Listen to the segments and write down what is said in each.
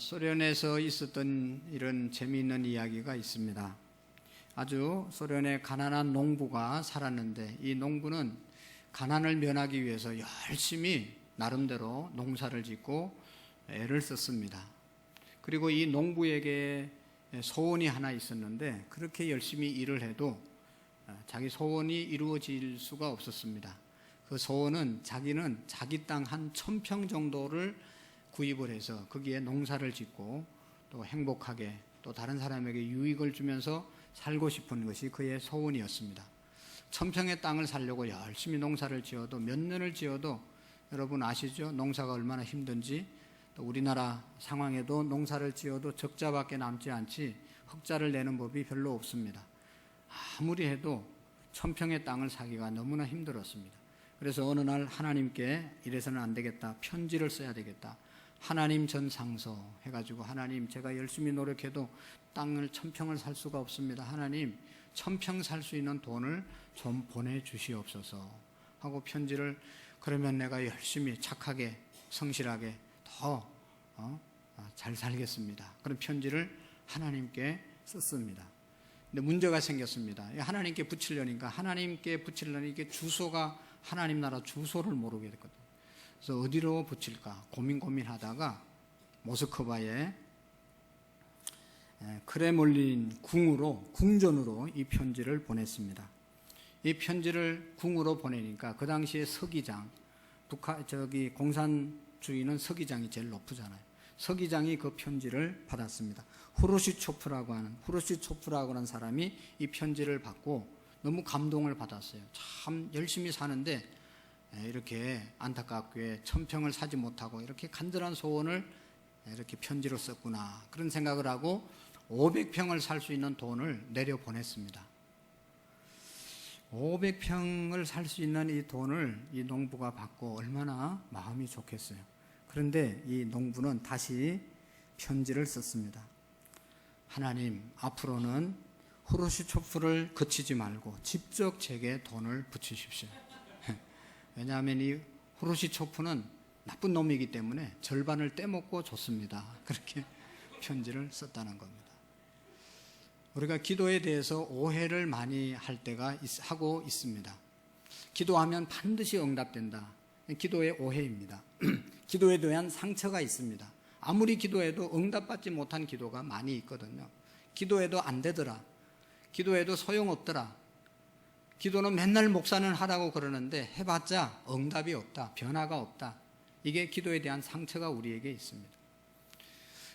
소련에서 있었던 이런 재미있는 이야기가 있습니다. 아주 소련의 가난한 농부가 살았는데 이 농부는 가난을 면하기 위해서 열심히 나름대로 농사를 짓고 애를 썼습니다. 그리고 이 농부에게 소원이 하나 있었는데 그렇게 열심히 일을 해도 자기 소원이 이루어질 수가 없었습니다. 그 소원은 자기는 자기 땅 한 1000평 정도를 구입을 해서 거기에 농사를 짓고 또 행복하게 또 다른 사람에게 유익을 주면서 살고 싶은 것이 그의 소원이었습니다. 1000평의 땅을 살려고 열심히 농사를 지어도 몇 년을 지어도 여러분 아시죠? 농사가 얼마나 힘든지. 또 우리나라 상황에도 농사를 지어도 적자밖에 남지 않지 흑자를 내는 법이 별로 없습니다. 아무리 해도 1000평의 땅을 사기가 너무나 힘들었습니다. 그래서 어느 날 하나님께 이래서는 안 되겠다, 편지를 써야 되겠다, 하나님 전상서 해가지고 하나님 제가 열심히 노력해도 땅을 1000평을 살 수가 없습니다. 하나님 1000평 살 수 있는 돈을 좀 보내주시옵소서 하고 편지를, 그러면 내가 열심히 착하게 성실하게 더 잘 살겠습니다. 그런 편지를 하나님께 썼습니다. 근데 문제가 생겼습니다. 하나님께 붙이려니까 이게 주소가 하나님 나라 주소를 모르게 됐거든요. 그래서 어디로 붙일까 고민하다가 모스크바의 크레몰린 궁전으로 이 편지를 보냈습니다. 이 편지를 궁으로 보내니까 그 당시에 서기장, 공산주의는 서기장이 제일 높으잖아요. 서기장이 그 편지를 받았습니다. 후르시초프라고 하는 사람이 이 편지를 받고 너무 감동을 받았어요. 참 열심히 사는데 이렇게 안타깝게 1000평을 사지 못하고 이렇게 간절한 소원을 이렇게 편지로 썼구나, 그런 생각을 하고 500평을 살 수 있는 돈을 내려보냈습니다. 500평을 살 수 있는 이 돈을 이 농부가 받고 얼마나 마음이 좋겠어요. 그런데 이 농부는 다시 편지를 썼습니다. 하나님, 앞으로는 후르시초프를 거치지 말고 직접 제게 돈을 붙이십시오. 왜냐하면 이 후르시초프는 나쁜 놈이기 때문에 절반을 떼먹고 줬습니다. 그렇게 편지를 썼다는 겁니다. 우리가 기도에 대해서 오해를 많이 할 때가 하고 있습니다. 기도하면 반드시 응답된다. 기도의 오해입니다. 기도에 대한 상처가 있습니다. 아무리 기도해도 응답받지 못한 기도가 많이 있거든요. 기도해도 안 되더라, 기도해도 소용없더라, 기도는 맨날 목사는 하라고 그러는데 해봤자 응답이 없다, 변화가 없다. 이게 기도에 대한 상처가 우리에게 있습니다.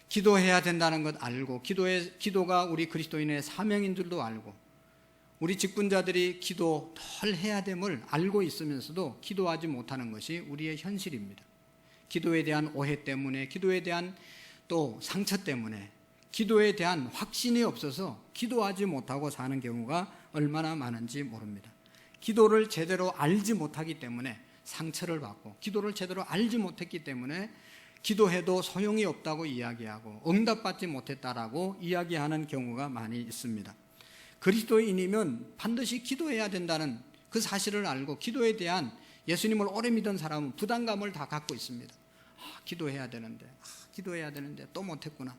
기도해야 된다는 것 알고, 기도가 우리 그리스도인의 사명인 줄도 알고, 우리 직분자들이 기도 덜 해야 됨을 알고 있으면서도 기도하지 못하는 것이 우리의 현실입니다. 기도에 대한 오해 때문에, 기도에 대한 또 상처 때문에, 기도에 대한 확신이 없어서 기도하지 못하고 사는 경우가 얼마나 많은지 모릅니다. 기도를 제대로 알지 못하기 때문에 상처를 받고, 기도를 제대로 알지 못했기 때문에 기도해도 소용이 없다고 이야기하고 응답받지 못했다라고 이야기하는 경우가 많이 있습니다. 그리스도인이면 반드시 기도해야 된다는 그 사실을 알고 기도에 대한, 예수님을 오래 믿은 사람은 부담감을 다 갖고 있습니다. 기도해야 되는데 또 못했구나.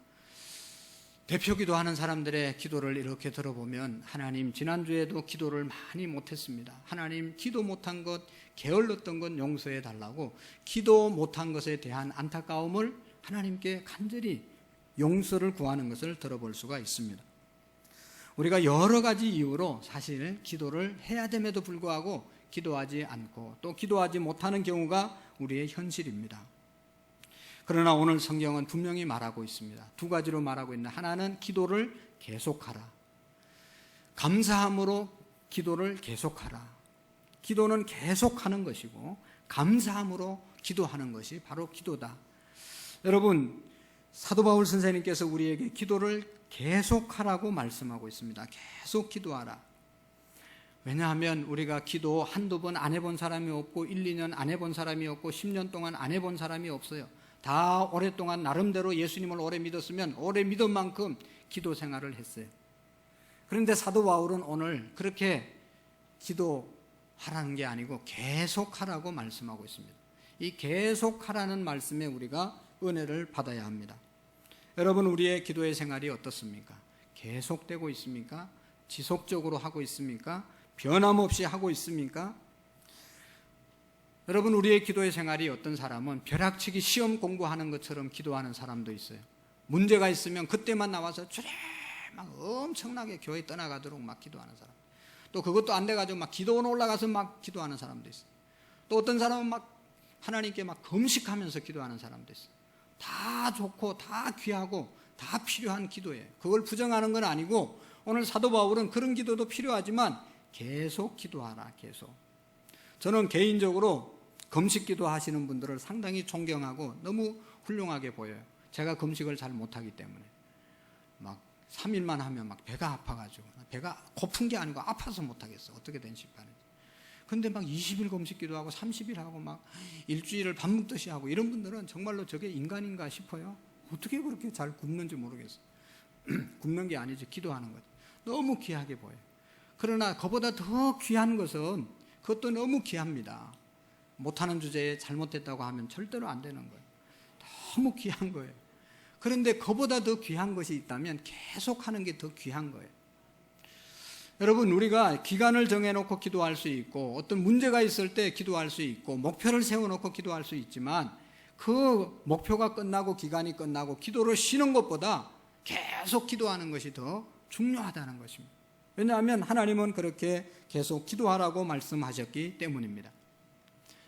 대표 기도하는 사람들의 기도를 이렇게 들어보면, 하나님 지난주에도 기도를 많이 못했습니다. 하나님 기도 못한 것, 게을렀던 것 용서해 달라고 기도 못한 것에 대한 안타까움을 하나님께 간절히 용서를 구하는 것을 들어볼 수가 있습니다. 우리가 여러 가지 이유로 사실 기도를 해야 됨에도 불구하고 기도하지 않고 또 기도하지 못하는 경우가 우리의 현실입니다. 그러나 오늘 성경은 분명히 말하고 있습니다. 두 가지로 말하고 있는데, 하나는 기도를 계속하라. 감사함으로 기도를 계속하라. 기도는 계속하는 것이고 감사함으로 기도하는 것이 바로 기도다. 여러분, 사도 바울 선생님께서 우리에게 기도를 계속하라고 말씀하고 있습니다. 계속 기도하라. 왜냐하면 우리가 기도 한두 번 안 해본 사람이 없고 1, 2년 안 해본 사람이 없고 10년 동안 안 해본 사람이 없어요. 다 오랫동안 나름대로 예수님을 오래 믿었으면 오래 믿은 만큼 기도 생활을 했어요. 그런데 사도 바울은 오늘 그렇게 기도하라는 게 아니고 계속하라고 말씀하고 있습니다. 이 계속하라는 말씀에 우리가 은혜를 받아야 합니다. 여러분, 우리의 기도의 생활이 어떻습니까? 계속되고 있습니까? 지속적으로 하고 있습니까? 변함없이 하고 있습니까? 여러분, 우리의 기도의 생활이 어떤 사람은 벼락치기 시험 공부하는 것처럼 기도하는 사람도 있어요. 문제가 있으면 그때만 나와서 주래 막 엄청나게 교회 떠나가도록 막 기도하는 사람. 또 그것도 안 돼가지고 막 기도원 올라가서 막 기도하는 사람도 있어요. 또 어떤 사람은 막 하나님께 막 금식하면서 기도하는 사람도 있어요. 다 좋고 다 귀하고 다 필요한 기도예요. 그걸 부정하는 건 아니고, 오늘 사도 바울은 그런 기도도 필요하지만 계속 기도하라, 계속. 저는 개인적으로 금식 기도하시는 분들을 상당히 존경하고 너무 훌륭하게 보여요. 제가 금식을 잘 못하기 때문에 막 3일만 하면 막 배가 아파가지고, 배가 고픈 게 아니고 아파서 못하겠어. 어떻게 된 식판인지. 근데 막 20일 금식 기도하고 30일 하고 막 일주일을 밥 먹듯이 하고, 이런 분들은 정말로 저게 인간인가 싶어요. 어떻게 그렇게 잘 굶는지 모르겠어요. 굶는 게 아니지, 기도하는 거지. 너무 귀하게 보여요. 그러나 그보다 더 귀한 것은, 그것도 너무 귀합니다. 못하는 주제에 잘못했다고 하면 절대로 안 되는 거예요. 너무 귀한 거예요. 그런데 그보다 더 귀한 것이 있다면 계속 하는 게 더 귀한 거예요. 여러분, 우리가 기간을 정해놓고 기도할 수 있고, 어떤 문제가 있을 때 기도할 수 있고, 목표를 세워놓고 기도할 수 있지만, 그 목표가 끝나고 기간이 끝나고 기도를 쉬는 것보다 계속 기도하는 것이 더 중요하다는 것입니다. 왜냐하면 하나님은 그렇게 계속 기도하라고 말씀하셨기 때문입니다.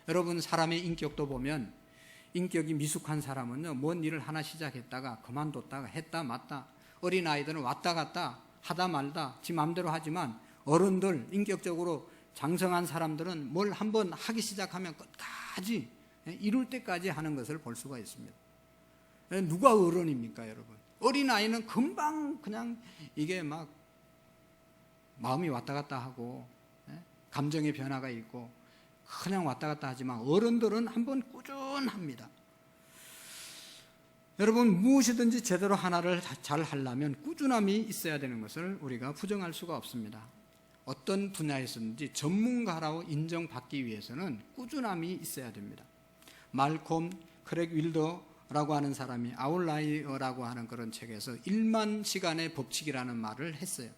여러분, 사람의 인격도 보면, 인격이 미숙한 사람은요, 뭔 일을 하나 시작했다가 그만뒀다가 했다 맞다, 어린아이들은 왔다 갔다 하다 말다 지 마음대로 하지만, 어른들, 인격적으로 장성한 사람들은 뭘 한번 하기 시작하면 끝까지 이룰 때까지 하는 것을 볼 수가 있습니다. 누가 어른입니까, 여러분? 어린아이는 금방 그냥 이게 막 마음이 왔다 갔다 하고 감정의 변화가 있고 그냥 왔다 갔다 하지만, 어른들은 한번 꾸준합니다. 여러분, 무엇이든지 제대로 하나를 잘 하려면 꾸준함이 있어야 되는 것을 우리가 부정할 수가 없습니다. 어떤 분야에서든지 전문가라고 인정받기 위해서는 꾸준함이 있어야 됩니다. 말콤 크랙 윌더라고 하는 사람이 아웃라이어라고 하는 그런 책에서 1만 시간의 법칙이라는 말을 했어요.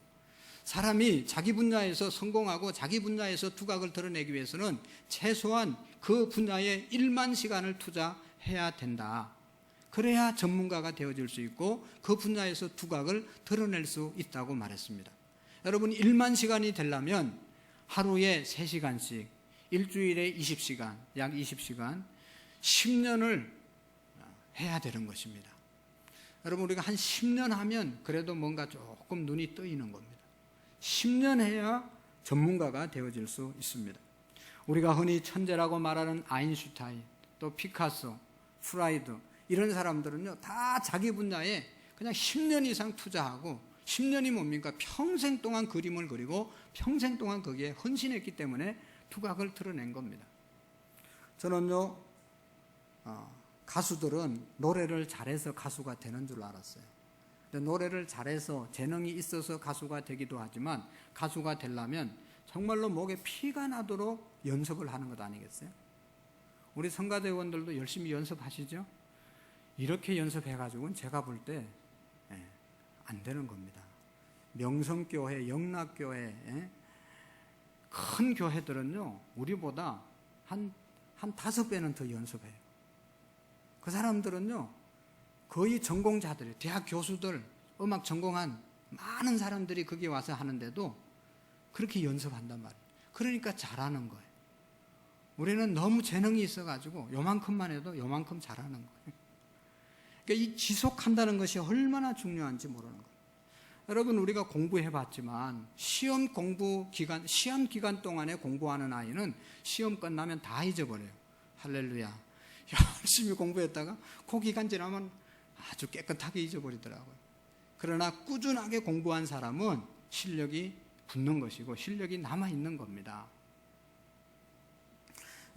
사람이 자기 분야에서 성공하고 자기 분야에서 두각을 드러내기 위해서는 최소한 그 분야에 1만 시간을 투자해야 된다. 그래야 전문가가 되어질 수 있고 그 분야에서 두각을 드러낼 수 있다고 말했습니다. 여러분, 1만 시간이 되려면 하루에 3시간씩, 일주일에 20시간, 약 20시간, 10년을 해야 되는 것입니다. 여러분, 우리가 한 10년 하면 그래도 뭔가 조금 눈이 뜨이는 겁니다. 10년 해야 전문가가 되어질 수 있습니다. 우리가 흔히 천재라고 말하는 아인슈타인, 또 피카소, 프라이드, 이런 사람들은요, 다 자기 분야에 그냥 10년 이상 투자하고, 10년이 뭡니까? 평생 동안 그림을 그리고 평생 동안 거기에 헌신했기 때문에 두각을 드러낸 겁니다. 저는요, 가수들은 노래를 잘해서 가수가 되는 줄 알았어요. 근데 노래를 잘해서 재능이 있어서 가수가 되기도 하지만, 가수가 되려면 정말로 목에 피가 나도록 연습을 하는 것 아니겠어요? 우리 성가대원들도 열심히 연습하시죠? 이렇게 연습해가지고는 제가 볼 때 안 되는 겁니다. 명성교회, 영락교회, 큰 교회들은요, 우리보다 한 5배는 더 연습해요. 그 사람들은요, 거의 전공자들이에요. 대학 교수들, 음악 전공한 많은 사람들이 거기 와서 하는데도 그렇게 연습한단 말이에요. 그러니까 잘하는 거예요. 우리는 너무 재능이 있어가지고 요만큼만 해도 요만큼 잘하는 거예요. 그러니까 이 지속한다는 것이 얼마나 중요한지 모르는 거예요. 여러분, 우리가 공부해봤지만 시험 기간 동안에 공부하는 아이는 시험 끝나면 다 잊어버려요. 할렐루야. 열심히 공부했다가 그 기간 지나면 아주 깨끗하게 잊어버리더라고요. 그러나 꾸준하게 공부한 사람은 실력이 붙는 것이고 실력이 남아있는 겁니다.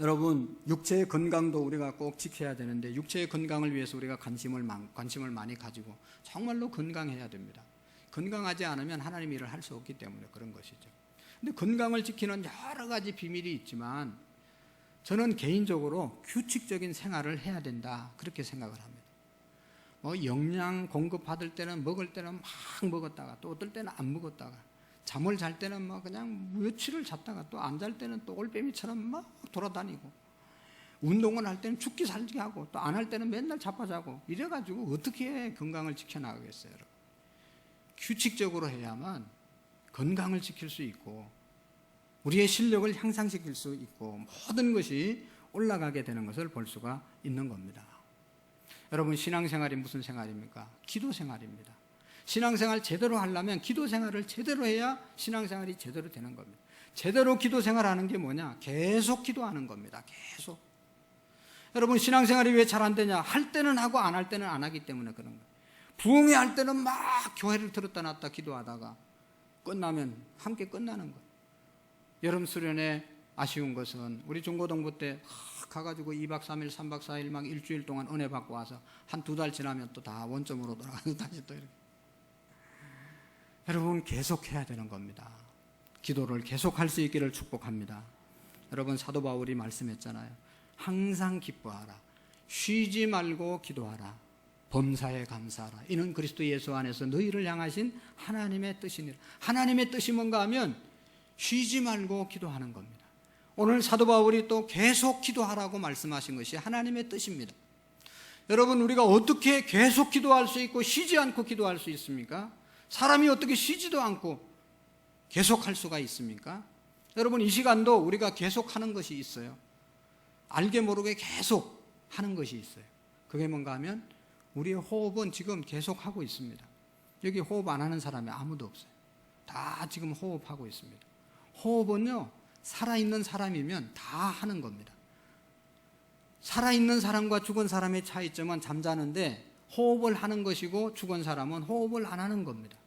여러분, 육체의 건강도 우리가 꼭 지켜야 되는데, 육체의 건강을 위해서 우리가 관심을 많이 가지고 정말로 건강해야 됩니다. 건강하지 않으면 하나님 일을 할 수 없기 때문에 그런 것이죠. 근데 건강을 지키는 여러 가지 비밀이 있지만, 저는 개인적으로 규칙적인 생활을 해야 된다, 그렇게 생각을 합니다. 영양 공급 받을 때는 먹을 때는 막 먹었다가 또 어떨 때는 안 먹었다가 잠을 잘 때는 그냥 며칠을 잤다가 또 안 잘 때는 또 올빼미처럼 막 돌아다니고 운동을 할 때는 죽기 살기 하고 또 안 할 때는 맨날 자빠자고 이래가지고 어떻게 건강을 지켜나가겠어요, 여러분? 규칙적으로 해야만 건강을 지킬 수 있고 우리의 실력을 향상시킬 수 있고 모든 것이 올라가게 되는 것을 볼 수가 있는 겁니다. 여러분, 신앙생활이 무슨 생활입니까? 기도 생활입니다. 신앙생활 제대로 하려면 기도 생활을 제대로 해야 신앙생활이 제대로 되는 겁니다. 제대로 기도 생활하는 게 뭐냐? 계속 기도하는 겁니다. 계속. 여러분, 신앙생활이 왜 잘 안 되냐? 할 때는 하고 안 할 때는 안 하기 때문에 그런 거예요. 부흥회 할 때는 막 교회를 들었다 놨다 기도하다가 끝나면 함께 끝나는 거예요. 여름 수련회 아쉬운 것은 우리 중고등부 때 가가지고 2박 3일, 3박 4일 막 일주일 동안 은혜 받고 와서 한 2달 지나면 또 다 원점으로 돌아가서 다시 또 이렇게. 여러분, 계속해야 되는 겁니다. 기도를 계속할 수 있기를 축복합니다. 여러분, 사도 바울이 말씀했잖아요. 항상 기뻐하라. 쉬지 말고 기도하라. 범사에 감사하라. 이는 그리스도 예수 안에서 너희를 향하신 하나님의 뜻이니라. 하나님의 뜻이 뭔가 하면 쉬지 말고 기도하는 겁니다. 오늘 사도 바울이 또 계속 기도하라고 말씀하신 것이 하나님의 뜻입니다. 여러분, 우리가 어떻게 계속 기도할 수 있고 쉬지 않고 기도할 수 있습니까? 사람이 어떻게 쉬지도 않고 계속 할 수가 있습니까? 여러분, 이 시간도 우리가 계속 하는 것이 있어요. 알게 모르게 계속 하는 것이 있어요. 그게 뭔가 하면 우리의 호흡은 지금 계속 하고 있습니다. 여기 호흡 안 하는 사람이 아무도 없어요. 다 지금 호흡하고 있습니다. 호흡은요, 살아있는 사람이면 다 하는 겁니다. 살아있는 사람과 죽은 사람의 차이점은 잠자는데 호흡을 하는 것이고 죽은 사람은 호흡을 안 하는 겁니다.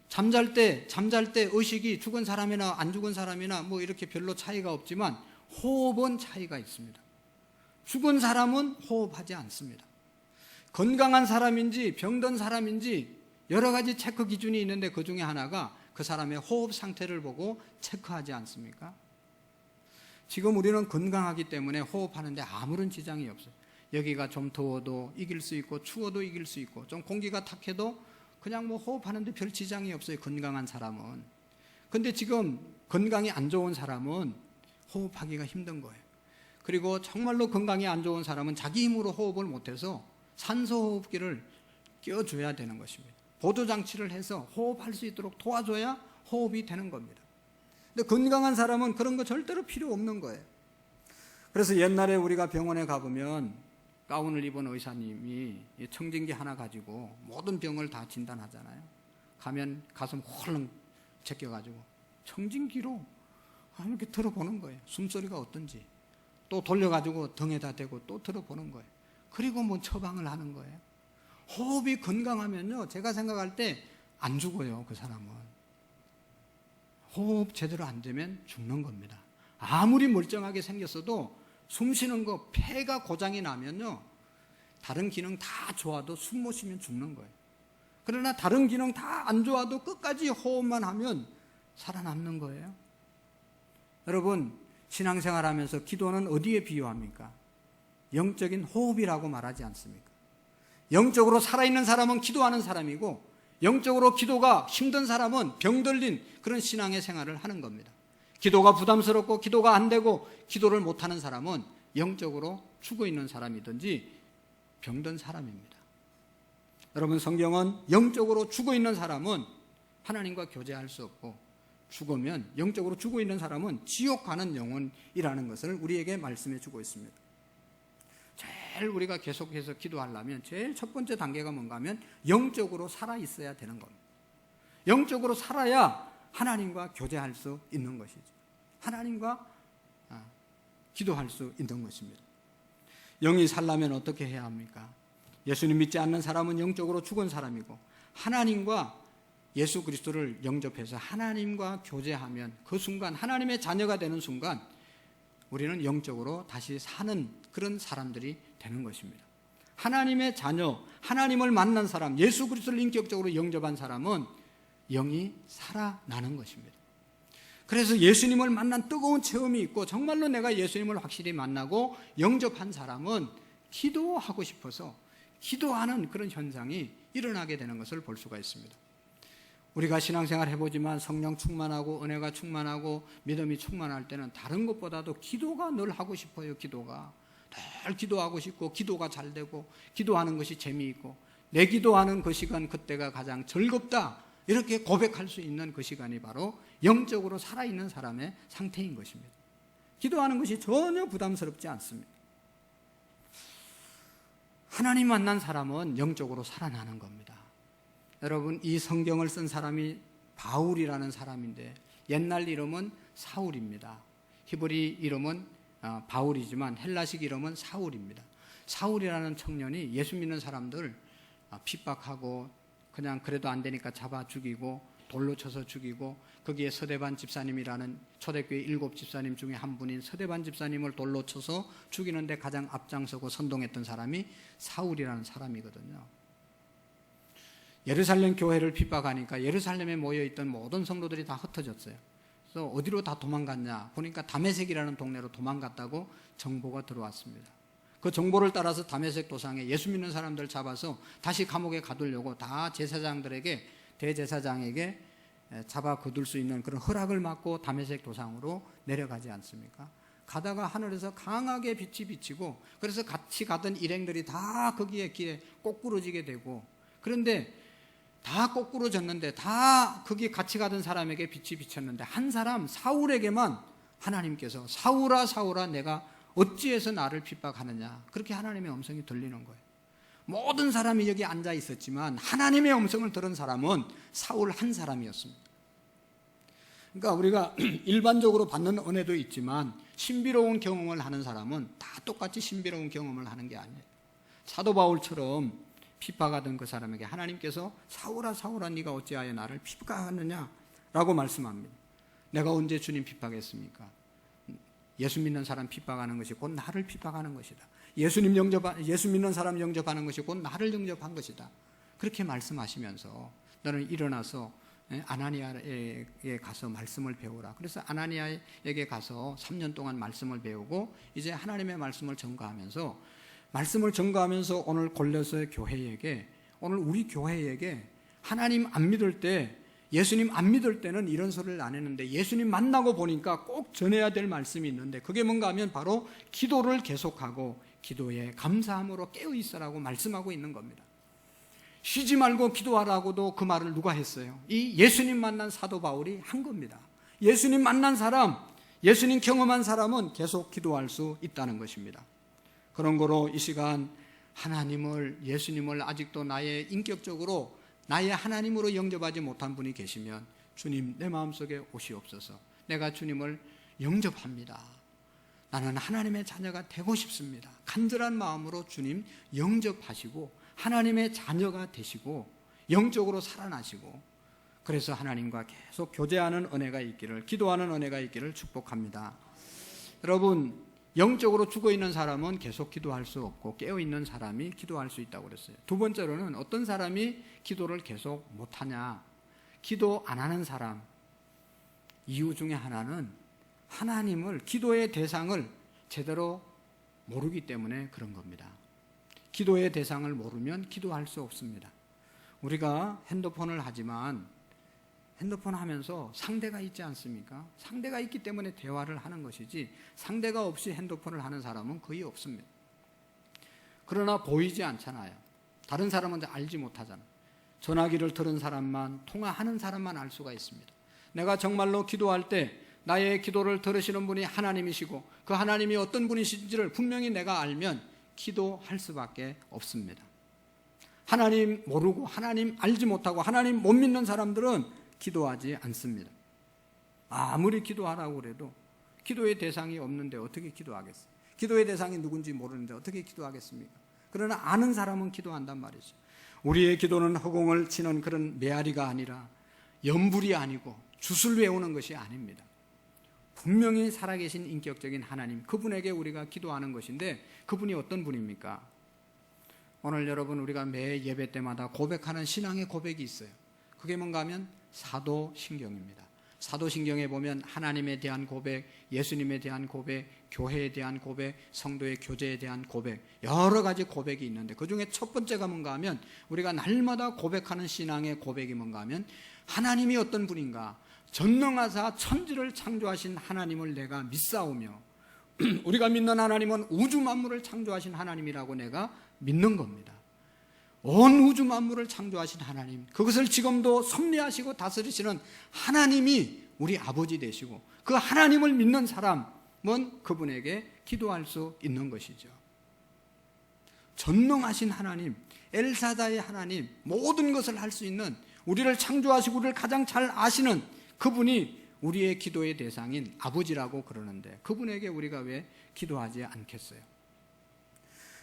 잠잘 때 의식이 죽은 사람이나 안 죽은 사람이나 뭐 이렇게 별로 차이가 없지만 호흡은 차이가 있습니다. 죽은 사람은 호흡하지 않습니다. 건강한 사람인지 병든 사람인지 여러 가지 체크 기준이 있는데 그 중에 하나가 그 사람의 호흡 상태를 보고 체크하지 않습니까? 지금 우리는 건강하기 때문에 호흡하는데 아무런 지장이 없어요. 여기가 좀 더워도 이길 수 있고 추워도 이길 수 있고 좀 공기가 탁해도 그냥 뭐 호흡하는데 별 지장이 없어요. 건강한 사람은. 근데 지금 건강이 안 좋은 사람은 호흡하기가 힘든 거예요. 그리고 정말로 건강이 안 좋은 사람은 자기 힘으로 호흡을 못해서 산소호흡기를 껴줘야 되는 것입니다. 보조장치를 해서 호흡할 수 있도록 도와줘야 호흡이 되는 겁니다. 근데 건강한 사람은 그런 거 절대로 필요 없는 거예요. 그래서 옛날에 우리가 병원에 가보면 가운을 입은 의사님이 청진기 하나 가지고 모든 병을 다 진단하잖아요. 가면 가슴 홀렁 제껴가지고 청진기로 이렇게 들어보는 거예요. 숨소리가 어떤지. 또 돌려가지고 등에다 대고 또 들어보는 거예요. 그리고 뭐 처방을 하는 거예요. 호흡이 건강하면요, 제가 생각할 때 안 죽어요, 그 사람은. 호흡 제대로 안 되면 죽는 겁니다. 아무리 멀쩡하게 생겼어도 숨 쉬는 거, 폐가 고장이 나면요, 다른 기능 다 좋아도 숨 못 쉬면 죽는 거예요. 그러나 다른 기능 다 안 좋아도 끝까지 호흡만 하면 살아남는 거예요. 여러분, 신앙생활 하면서 기도는 어디에 비유합니까? 영적인 호흡이라고 말하지 않습니까? 영적으로 살아있는 사람은 기도하는 사람이고 영적으로 기도가 힘든 사람은 병들린 그런 신앙의 생활을 하는 겁니다. 기도가 부담스럽고 기도가 안 되고 기도를 못하는 사람은 영적으로 죽어 있는 사람이든지 병든 사람입니다. 여러분, 성경은 영적으로 죽어 있는 사람은 하나님과 교제할 수 없고 죽으면, 영적으로 죽어 있는 사람은 지옥 가는 영혼이라는 것을 우리에게 말씀해 주고 있습니다. 제일 우리가 계속해서 기도하려면 제일 첫 번째 단계가 뭔가 하면 영적으로 살아 있어야 되는 겁니다. 영적으로 살아야 하나님과 교제할 수 있는 것이죠. 하나님과 기도할 수 있는 것입니다. 영이 살려면 어떻게 해야 합니까? 예수님 믿지 않는 사람은 영적으로 죽은 사람이고 하나님과 예수 그리스도를 영접해서 하나님과 교제하면 그 순간, 하나님의 자녀가 되는 순간 우리는 영적으로 다시 사는 그런 사람들이 되는 것입니다. 하나님의 자녀, 하나님을 만난 사람, 예수 그리스도를 인격적으로 영접한 사람은 영이 살아나는 것입니다. 그래서 예수님을 만난 뜨거운 체험이 있고 정말로 내가 예수님을 확실히 만나고 영접한 사람은 기도하고 싶어서 기도하는 그런 현상이 일어나게 되는 것을 볼 수가 있습니다. 우리가 신앙생활 해보지만 성령 충만하고 은혜가 충만하고 믿음이 충만할 때는 다른 것보다도 기도가 늘 하고 싶어요. 기도가 늘 기도하고 싶고 기도가 잘 되고 기도하는 것이 재미있고 내 기도하는 그 시간 그때가 가장 즐겁다, 이렇게 고백할 수 있는 그 시간이 바로 영적으로 살아있는 사람의 상태인 것입니다. 기도하는 것이 전혀 부담스럽지 않습니다. 하나님 만난 사람은 영적으로 살아나는 겁니다. 여러분, 이 성경을 쓴 사람이 바울이라는 사람인데 옛날 이름은 사울입니다. 히브리 이름은 바울이지만 헬라식 이름은 사울입니다. 사울이라는 청년이 예수 믿는 사람들 핍박하고 그냥 그래도 안 되니까 잡아 죽이고 돌로 쳐서 죽이고, 거기에 서대반 집사님이라는 초대교회 7 집사님 중에 한 분인 서대반 집사님을 돌로 쳐서 죽이는데 가장 앞장서고 선동했던 사람이 사울이라는 사람이거든요. 예루살렘 교회를 핍박하니까 예루살렘에 모여있던 모든 성도들이 다 흩어졌어요. 그래서 어디로 다 도망갔냐 보니까 다메섹이라는 동네로 도망갔다고 정보가 들어왔습니다. 그 정보를 따라서 다메섹 도상에 예수 믿는 사람들 잡아서 다시 감옥에 가두려고 다 제사장들에게, 대제사장에게 잡아 거둘 수 있는 그런 허락을 받고 다메섹 도상으로 내려가지 않습니까? 가다가 하늘에서 강하게 빛이 비치고, 그래서 같이 가던 일행들이 다 거기에 길에 꼬꾸러지게 되고, 그런데 다 꼬꾸러졌는데 다 거기 같이 가던 사람에게 빛이 비쳤는데 한 사람 사울에게만 하나님께서 사울아 사울아 내가 어찌해서 나를 핍박하느냐, 그렇게 하나님의 음성이 들리는 거예요. 모든 사람이 여기 앉아 있었지만 하나님의 음성을 들은 사람은 사울 한 사람이었습니다. 그러니까 우리가 일반적으로 받는 은혜도 있지만 신비로운 경험을 하는 사람은 다 똑같이 신비로운 경험을 하는 게 아니에요. 사도 바울처럼 핍박하던 그 사람에게 하나님께서 사울아 사울아 네가 어찌하여 나를 핍박하느냐 라고 말씀합니다. 내가 언제 주님 핍박했습니까? 예수 믿는 사람 핍박하는 것이 곧 나를 핍박하는 것이다. 예수 믿는 사람 영접하는 것이 곧 나를 영접한 것이다. 그렇게 말씀하시면서 너는 일어나서 아나니아에게 가서 말씀을 배우라. 그래서 아나니아에게 가서 3년 동안 말씀을 배우고 이제 하나님의 말씀을 전가하면서 오늘 골로새 교회에게, 오늘 우리 교회에게 하나님 안 믿을 때, 예수님 안 믿을 때는 이런 소리를 안 했는데 예수님 만나고 보니까 꼭 전해야 될 말씀이 있는데 그게 뭔가 하면 바로 기도를 계속하고 기도에 감사함으로 깨어 있으라고 말씀하고 있는 겁니다. 쉬지 말고 기도하라고도 그 말을 누가 했어요? 이 예수님 만난 사도 바울이 한 겁니다. 예수님 만난 사람, 예수님 경험한 사람은 계속 기도할 수 있다는 것입니다. 그런 거로 이 시간 예수님을 아직도 나의 인격적으로 나의 하나님으로 영접하지 못한 분이 계시면 주님 내 마음속에 오시옵소서. 내가 주님을 영접합니다. 나는 하나님의 자녀가 되고 싶습니다. 간절한 마음으로 주님 영접하시고 하나님의 자녀가 되시고 영적으로 살아나시고, 그래서 하나님과 계속 교제하는 은혜가 있기를, 기도하는 은혜가 있기를 축복합니다. 여러분, 영적으로 죽어있는 사람은 계속 기도할 수 없고 깨어있는 사람이 기도할 수 있다고 그랬어요. 두 번째로는 어떤 사람이 기도를 계속 못하냐, 기도 안 하는 사람, 이유 중에 하나는 하나님을, 기도의 대상을 제대로 모르기 때문에 그런 겁니다. 기도의 대상을 모르면 기도할 수 없습니다. 우리가 핸드폰을 하지만 핸드폰 하면서 상대가 있지 않습니까? 상대가 있기 때문에 대화를 하는 것이지 상대가 없이 핸드폰을 하는 사람은 거의 없습니다. 그러나 보이지 않잖아요. 다른 사람은 알지 못하잖아요. 전화기를 들은 사람만, 통화하는 사람만 알 수가 있습니다. 내가 정말로 기도할 때 나의 기도를 들으시는 분이 하나님이시고 그 하나님이 어떤 분이신지를 분명히 내가 알면 기도할 수밖에 없습니다. 하나님 모르고 하나님 알지 못하고 하나님 못 믿는 사람들은 기도하지 않습니다. 아무리 기도하라고 그래도 기도의 대상이 없는데 어떻게 기도하겠어요? 기도의 대상이 누군지 모르는데 어떻게 기도하겠습니까? 그러나 아는 사람은 기도한단 말이죠. 우리의 기도는 허공을 치는 그런 메아리가 아니라 연불이 아니고 주술 외우는 것이 아닙니다. 분명히 살아계신 인격적인 하나님, 그분에게 우리가 기도하는 것인데 그분이 어떤 분입니까? 오늘 여러분, 우리가 매 예배 때마다 고백하는 신앙의 고백이 있어요. 그게 뭔가 하면 사도신경입니다. 사도신경에 보면 하나님에 대한 고백, 예수님에 대한 고백, 교회에 대한 고백, 성도의 교제에 대한 고백, 여러 가지 고백이 있는데 그 중에 첫 번째가 뭔가 하면 우리가 날마다 고백하는 신앙의 고백이 뭔가 하면 하나님이 어떤 분인가, 전능하사 천지를 창조하신 하나님을 내가 믿사오며 우리가 믿는 하나님은 우주 만물을 창조하신 하나님이라고 내가 믿는 겁니다. 온 우주 만물을 창조하신 하나님, 그것을 지금도 섭리하시고 다스리시는 하나님이 우리 아버지 되시고 그 하나님을 믿는 사람은 그분에게 기도할 수 있는 것이죠. 전능하신 하나님, 엘사다의 하나님, 모든 것을 할 수 있는, 우리를 창조하시고 우리를 가장 잘 아시는 그분이 우리의 기도의 대상인 아버지라고 그러는데 그분에게 우리가 왜 기도하지 않겠어요?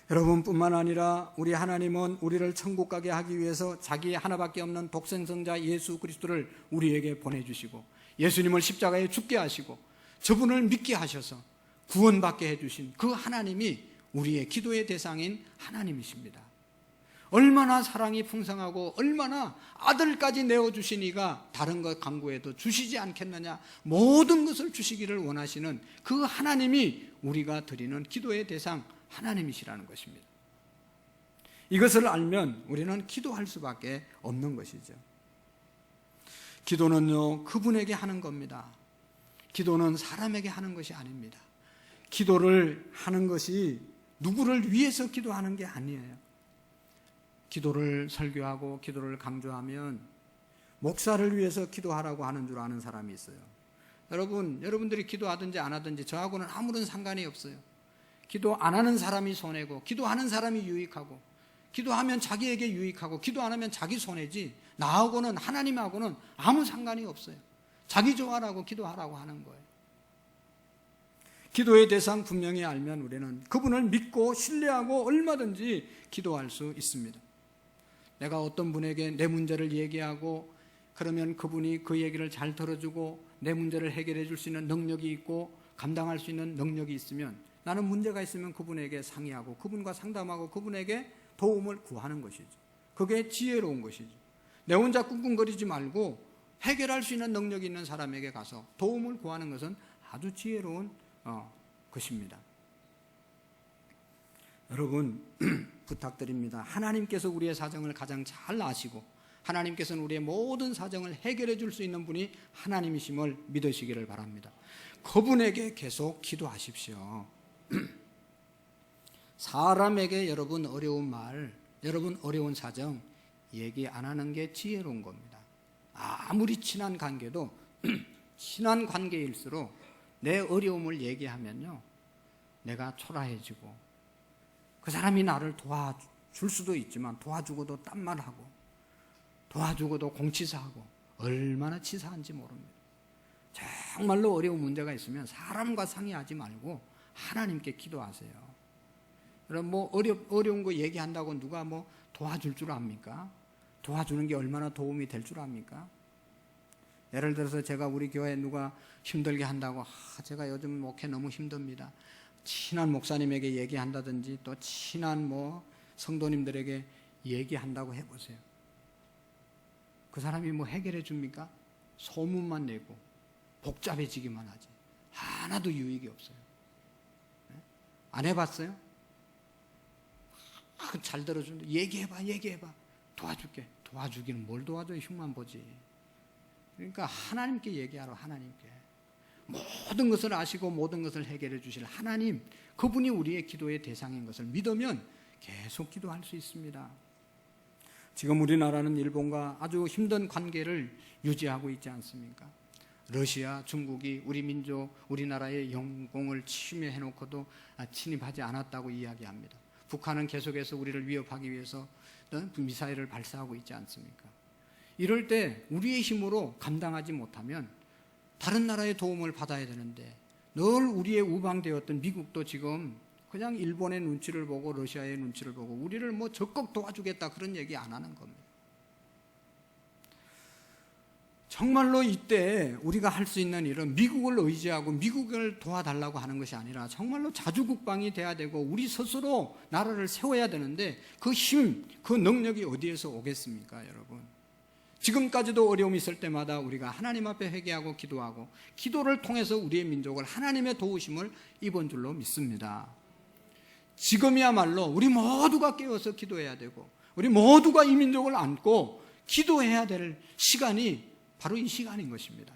여러분뿐만 아니라 우리 하나님은 우리를 천국 가게 하기 위해서 자기 하나밖에 없는 독생성자 예수 그리스도를 우리에게 보내주시고 예수님을 십자가에 죽게 하시고 저분을 믿게 하셔서 구원받게 해주신 그 하나님이 우리의 기도의 대상인 하나님이십니다. 얼마나 사랑이 풍성하고 얼마나 아들까지 내어주시니가 다른 것 강구해도 주시지 않겠느냐, 모든 것을 주시기를 원하시는 그 하나님이 우리가 드리는 기도의 대상 하나님이시라는 것입니다. 이것을 알면 우리는 기도할 수밖에 없는 것이죠. 기도는요, 그분에게 하는 겁니다. 기도는 사람에게 하는 것이 아닙니다. 기도를 하는 것이 누구를 위해서 기도하는 게 아니에요. 기도를 설교하고 기도를 강조하면 목사를 위해서 기도하라고 하는 줄 아는 사람이 있어요. 여러분들이 기도하든지 안 하든지 저하고는 아무런 상관이 없어요. 기도 안 하는 사람이 손해고 기도하는 사람이 유익하고 기도하면 자기에게 유익하고 기도 안 하면 자기 손해지 나하고는 하나님하고는 아무 상관이 없어요. 자기 좋아라고 기도하라고 하는 거예요. 기도의 대상 분명히 알면 우리는 그분을 믿고 신뢰하고 얼마든지 기도할 수 있습니다. 내가 어떤 분에게 내 문제를 얘기하고 그러면 그분이 그 얘기를 잘 들어주고 내 문제를 해결해 줄 수 있는 능력이 있고 감당할 수 있는 능력이 있으면 나는 문제가 있으면 그분에게 상의하고 그분과 상담하고 그분에게 도움을 구하는 것이죠. 그게 지혜로운 것이죠. 내 혼자 꿍꿍거리지 말고 해결할 수 있는 능력이 있는 사람에게 가서 도움을 구하는 것은 아주 지혜로운 것입니다. 여러분 부탁드립니다. 하나님께서 우리의 사정을 가장 잘 아시고 하나님께서는 우리의 모든 사정을 해결해 줄 수 있는 분이 하나님이심을 믿으시기를 바랍니다. 그분에게 계속 기도하십시오. 사람에게 여러분 어려운 말, 여러분 어려운 사정 얘기 안 하는 게 지혜로운 겁니다. 아무리 친한 관계도 친한 관계일수록 내 어려움을 얘기하면요 내가 초라해지고 그 사람이 나를 도와줄 수도 있지만 도와주고도 딴말하고 도와주고도 공치사하고 얼마나 치사한지 모릅니다. 정말로 어려운 문제가 있으면 사람과 상의하지 말고 하나님께 기도하세요. 여러분 어려운 거 얘기한다고 누가 도와줄 줄 압니까? 도와주는 게 얼마나 도움이 될 줄 압니까? 예를 들어서 제가 우리 교회 누가 힘들게 한다고 제가 요즘 목회 너무 힘듭니다. 친한 목사님에게 얘기한다든지 또 친한 성도님들에게 얘기한다고 해보세요. 그 사람이 해결해 줍니까? 소문만 내고 복잡해지기만 하지 하나도 유익이 없어요. 안 해봤어요? 잘 들어준다. 얘기해봐. 도와줄게. 도와주기는 뭘 도와줘요? 흉만 보지. 그러니까 하나님께 얘기하러 하나님께. 모든 것을 아시고 모든 것을 해결해 주실 하나님, 그분이 우리의 기도의 대상인 것을 믿으면 계속 기도할 수 있습니다. 지금 우리나라는 일본과 아주 힘든 관계를 유지하고 있지 않습니까? 러시아, 중국이 우리 민족, 우리나라의 영공을 침해해놓고도 침입하지 않았다고 이야기합니다. 북한은 계속해서 우리를 위협하기 위해서 미사일을 발사하고 있지 않습니까? 이럴 때 우리의 힘으로 감당하지 못하면 다른 나라의 도움을 받아야 되는데 늘 우리의 우방되었던 미국도 지금 그냥 일본의 눈치를 보고 러시아의 눈치를 보고 우리를 적극 도와주겠다 그런 얘기 안 하는 겁니다. 정말로 이때 우리가 할 수 있는 일은 미국을 의지하고 미국을 도와달라고 하는 것이 아니라 정말로 자주국방이 돼야 되고 우리 스스로 나라를 세워야 되는데 그 힘, 그 능력이 어디에서 오겠습니까, 여러분? 지금까지도 어려움이 있을 때마다 우리가 하나님 앞에 회개하고 기도하고 기도를 통해서 우리의 민족을 하나님의 도우심을 입은 줄로 믿습니다. 지금이야말로 우리 모두가 깨어서 기도해야 되고 우리 모두가 이 민족을 안고 기도해야 될 시간이 바로 이 시간인 것입니다.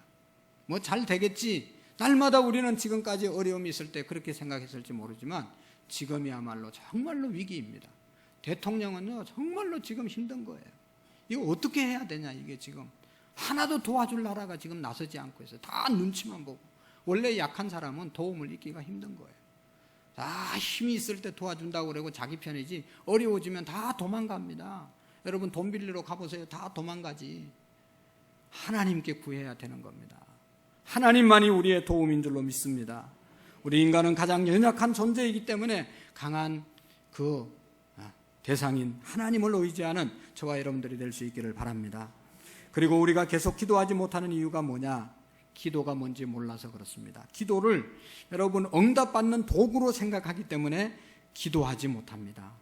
뭐 잘 되겠지, 날마다 우리는 지금까지 어려움이 있을 때 그렇게 생각했을지 모르지만 지금이야말로 정말로 위기입니다. 대통령은요 정말로 지금 힘든 거예요. 이거 어떻게 해야 되냐, 이게 지금 하나도 도와줄 나라가 지금 나서지 않고 있어요. 다 눈치만 보고. 원래 약한 사람은 도움을 잊기가 힘든 거예요. 다 힘이 있을 때 도와준다고 그러고 자기 편이지, 어려워지면 다 도망갑니다. 여러분 돈 빌리러 가보세요. 다 도망가지. 하나님께 구해야 되는 겁니다. 하나님만이 우리의 도움인 줄로 믿습니다. 우리 인간은 가장 연약한 존재이기 때문에 강한 그 대상인 하나님을 의지하는 저와 여러분들이 될 수 있기를 바랍니다. 그리고 우리가 계속 기도하지 못하는 이유가 뭐냐? 기도가 뭔지 몰라서 그렇습니다. 기도를 여러분 응답받는 도구로 생각하기 때문에 기도하지 못합니다.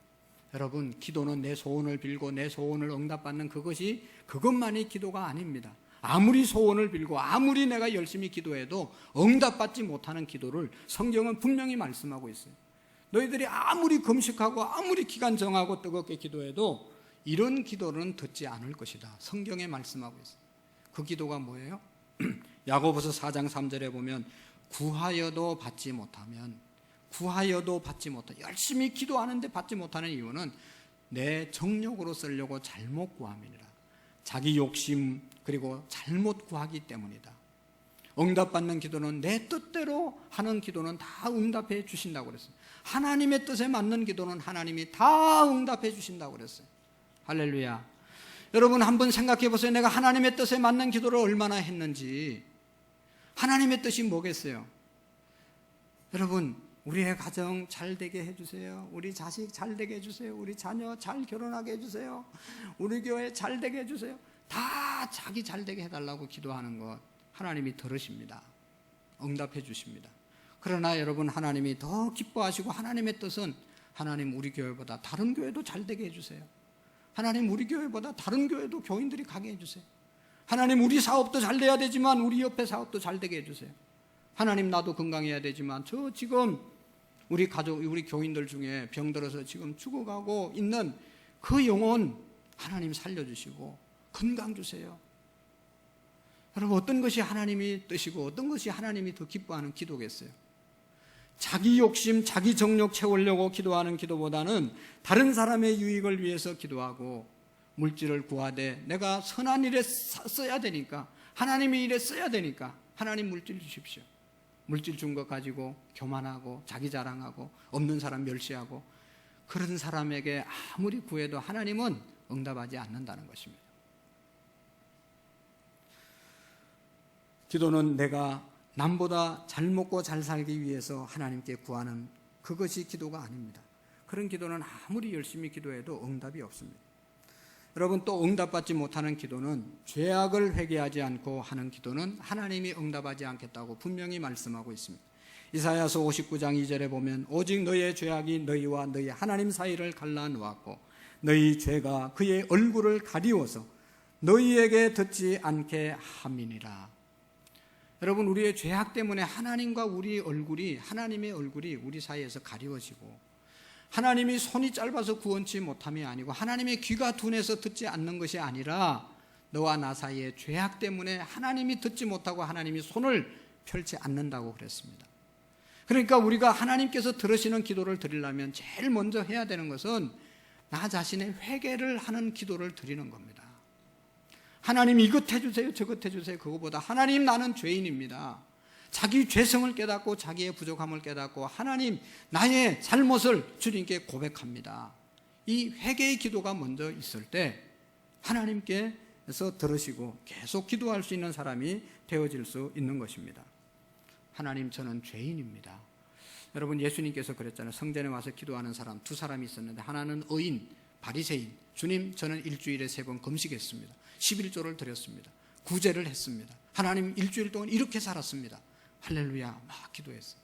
여러분 기도는 내 소원을 빌고 내 소원을 응답받는 그것만이 기도가 아닙니다. 아무리 소원을 빌고 아무리 내가 열심히 기도해도 응답받지 못하는 기도를 성경은 분명히 말씀하고 있어요. 너희들이 아무리 금식하고 아무리 기간 정하고 뜨겁게 기도해도 이런 기도는 듣지 않을 것이다. 성경에 말씀하고 있어요. 그 기도가 뭐예요? 야고보서 4장 3절에 보면 구하여도 받지 못하면 열심히 기도하는데 받지 못하는 이유는 내 정욕으로 쓰려고 잘못 구함이니라. 자기 욕심 그리고 잘못 구하기 때문이다. 응답받는 기도는 내 뜻대로 하는 기도는 다 응답해 주신다고 그랬어요. 하나님의 뜻에 맞는 기도는 하나님이 다 응답해 주신다고 그랬어요. 할렐루야. 여러분 한번 생각해 보세요. 내가 하나님의 뜻에 맞는 기도를 얼마나 했는지. 하나님의 뜻이 뭐겠어요? 여러분 우리의 가정 잘 되게 해주세요. 우리 자식 잘 되게 해주세요. 우리 자녀 잘 결혼하게 해주세요. 우리 교회 잘 되게 해주세요. 다 자기 잘 되게 해달라고 기도하는 것 하나님이 들으십니다. 응답해 주십니다. 그러나 여러분 하나님이 더 기뻐하시고 하나님의 뜻은 하나님 우리 교회보다 다른 교회도 잘 되게 해주세요. 하나님 우리 교회보다 다른 교회도 교인들이 가게 해주세요. 하나님 우리 사업도 잘 돼야 되지만 우리 옆에 사업도 잘 되게 해주세요. 하나님 나도 건강해야 되지만 저 지금 우리 가족, 우리 교인들 중에 병들어서 지금 죽어가고 있는 그 영혼 하나님 살려주시고 건강 주세요. 여러분 어떤 것이 하나님이 뜻이고 어떤 것이 하나님이 더 기뻐하는 기도겠어요? 자기 욕심, 자기 정욕 채우려고 기도하는 기도보다는 다른 사람의 유익을 위해서 기도하고 물질을 구하되 내가 선한 일에 써야 되니까 하나님의 일에 써야 되니까 하나님 물질 주십시오. 물질 준 것 가지고 교만하고 자기 자랑하고 없는 사람 멸시하고 그런 사람에게 아무리 구해도 하나님은 응답하지 않는다는 것입니다. 기도는 내가 남보다 잘 먹고 잘 살기 위해서 하나님께 구하는 그것이 기도가 아닙니다. 그런 기도는 아무리 열심히 기도해도 응답이 없습니다. 여러분 또 응답받지 못하는 기도는 죄악을 회개하지 않고 하는 기도는 하나님이 응답하지 않겠다고 분명히 말씀하고 있습니다. 이사야서 59장 2절에 보면 오직 너희의 죄악이 너희와 너희 하나님 사이를 갈라놓았고 너희 죄가 그의 얼굴을 가리워서 너희에게 듣지 않게 함이니라. 여러분 우리의 죄악 때문에 하나님과 우리 얼굴이 하나님의 얼굴이 우리 사이에서 가리워지고 하나님이 손이 짧아서 구원치 못함이 아니고 하나님의 귀가 둔해서 듣지 않는 것이 아니라 너와 나 사이의 죄악 때문에 하나님이 듣지 못하고 하나님이 손을 펼지 않는다고 그랬습니다. 그러니까 우리가 하나님께서 들으시는 기도를 드리려면 제일 먼저 해야 되는 것은 나 자신의 회개를 하는 기도를 드리는 겁니다. 하나님 이것 해주세요 저것 해주세요 그거보다 하나님 나는 죄인입니다. 자기 죄성을 깨닫고 자기의 부족함을 깨닫고 하나님 나의 잘못을 주님께 고백합니다. 이 회개의 기도가 먼저 있을 때 하나님께서 들으시고 계속 기도할 수 있는 사람이 되어질 수 있는 것입니다. 하나님 저는 죄인입니다. 여러분 예수님께서 그랬잖아요. 성전에 와서 기도하는 사람 두 사람이 있었는데 하나는 의인 바리새인 주님 저는 일주일에 3번 금식했습니다. 11조를 드렸습니다. 구제를 했습니다. 하나님 일주일 동안 이렇게 살았습니다. 할렐루야 막 기도했어요.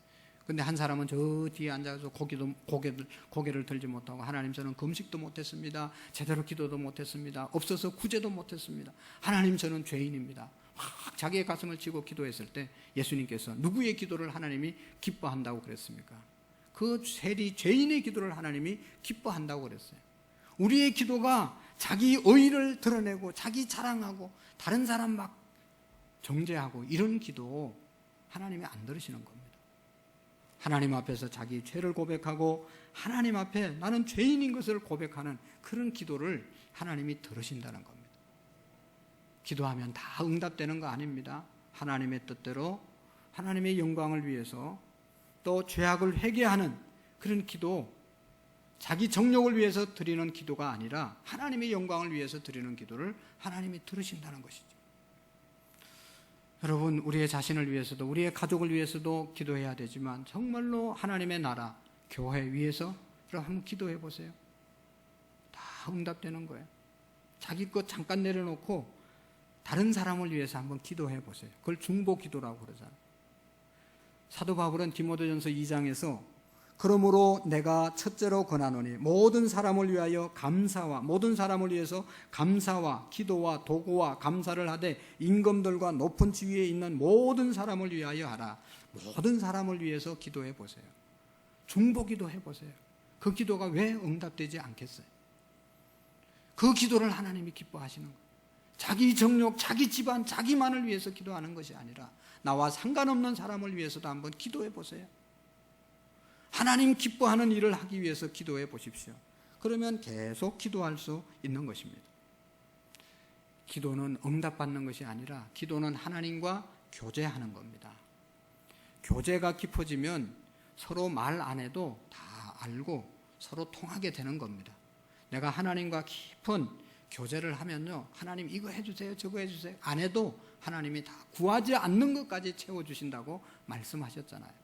근데 한 사람은 저 뒤에 앉아서 고개를 들지 못하고, 하나님 저는 금식도 못했습니다. 제대로 기도도 못했습니다. 없어서 구제도 못했습니다. 하나님 저는 죄인입니다. 확 자기의 가슴을 치고 기도했을 때 예수님께서 누구의 기도를 하나님이 기뻐한다고 그랬습니까? 그 죄인의 기도를 하나님이 기뻐한다고 그랬어요. 우리의 기도가 자기 의의를 드러내고 자기 자랑하고 다른 사람 막 정죄하고 이런 기도 하나님이 안 들으시는 겁니다. 하나님 앞에서 자기 죄를 고백하고 하나님 앞에 나는 죄인인 것을 고백하는 그런 기도를 하나님이 들으신다는 겁니다. 기도하면 다 응답되는 거 아닙니다. 하나님의 뜻대로 하나님의 영광을 위해서 또 죄악을 회개하는 그런 기도, 자기 정욕을 위해서 드리는 기도가 아니라 하나님의 영광을 위해서 드리는 기도를 하나님이 들으신다는 것이죠. 여러분, 우리의 자신을 위해서도 우리의 가족을 위해서도 기도해야 되지만 정말로 하나님의 나라, 교회 위해서 한번 기도해 보세요. 다 응답되는 거예요. 자기 것 잠깐 내려놓고 다른 사람을 위해서 한번 기도해 보세요. 그걸 중보 기도라고 그러잖아요. 사도 바울은 디모데전서 2장에서 그러므로 내가 첫째로 권하노니 모든 사람을 위하여 감사와 모든 사람을 위해서 감사와 기도와 도구와 감사를 하되 임금들과 높은 지위에 있는 모든 사람을 위하여 하라. 모든 사람을 위해서 기도해 보세요. 중보 기도해 보세요. 그 기도가 왜 응답되지 않겠어요? 그 기도를 하나님이 기뻐하시는 거예요. 자기 정욕, 자기 집안, 자기만을 위해서 기도하는 것이 아니라 나와 상관없는 사람을 위해서도 한번 기도해 보세요. 하나님 기뻐하는 일을 하기 위해서 기도해 보십시오. 그러면 계속 기도할 수 있는 것입니다. 기도는 응답받는 것이 아니라 기도는 하나님과 교제하는 겁니다. 교제가 깊어지면 서로 말 안 해도 다 알고 서로 통하게 되는 겁니다. 내가 하나님과 깊은 교제를 하면요, 하나님 이거 해주세요, 저거 해주세요 안 해도 하나님이 다 구하지 않는 것까지 채워주신다고 말씀하셨잖아요.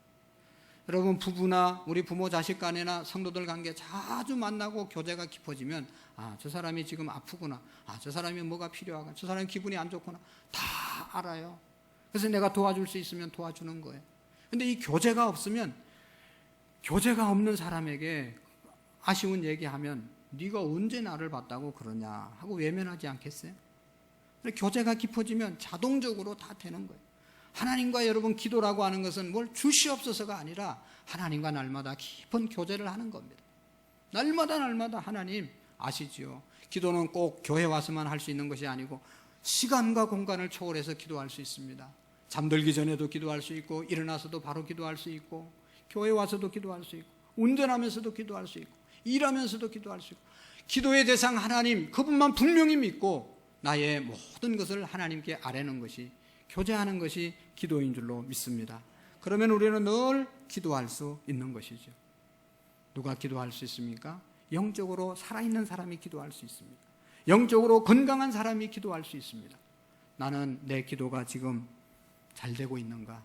여러분, 부부나 우리 부모 자식 간이나 성도들 관계 자주 만나고 교제가 깊어지면 저 사람이 지금 아프구나, 저 사람이 뭐가 필요하구나, 저 사람이 기분이 안 좋구나 다 알아요. 그래서 내가 도와줄 수 있으면 도와주는 거예요. 근데 이 교제가 없으면, 교제가 없는 사람에게 아쉬운 얘기하면 네가 언제 나를 봤다고 그러냐 하고 외면하지 않겠어요? 교제가 깊어지면 자동적으로 다 되는 거예요. 하나님과 여러분 기도라고 하는 것은 뭘 주시옵소서가 아니라 하나님과 날마다 깊은 교제를 하는 겁니다. 날마다 하나님 아시지요? 기도는 꼭 교회 와서만 할 수 있는 것이 아니고 시간과 공간을 초월해서 기도할 수 있습니다. 잠들기 전에도 기도할 수 있고 일어나서도 바로 기도할 수 있고 교회 와서도 기도할 수 있고 운전하면서도 기도할 수 있고 일하면서도 기도할 수 있고 기도의 대상 하나님 그분만 분명히 믿고 나의 모든 것을 하나님께 아뢰는 것이, 교제하는 것이 기도인 줄로 믿습니다. 그러면 우리는 늘 기도할 수 있는 것이죠. 누가 기도할 수 있습니까? 영적으로 살아있는 사람이 기도할 수 있습니다. 영적으로 건강한 사람이 기도할 수 있습니다. 나는 내 기도가 지금 잘 되고 있는가?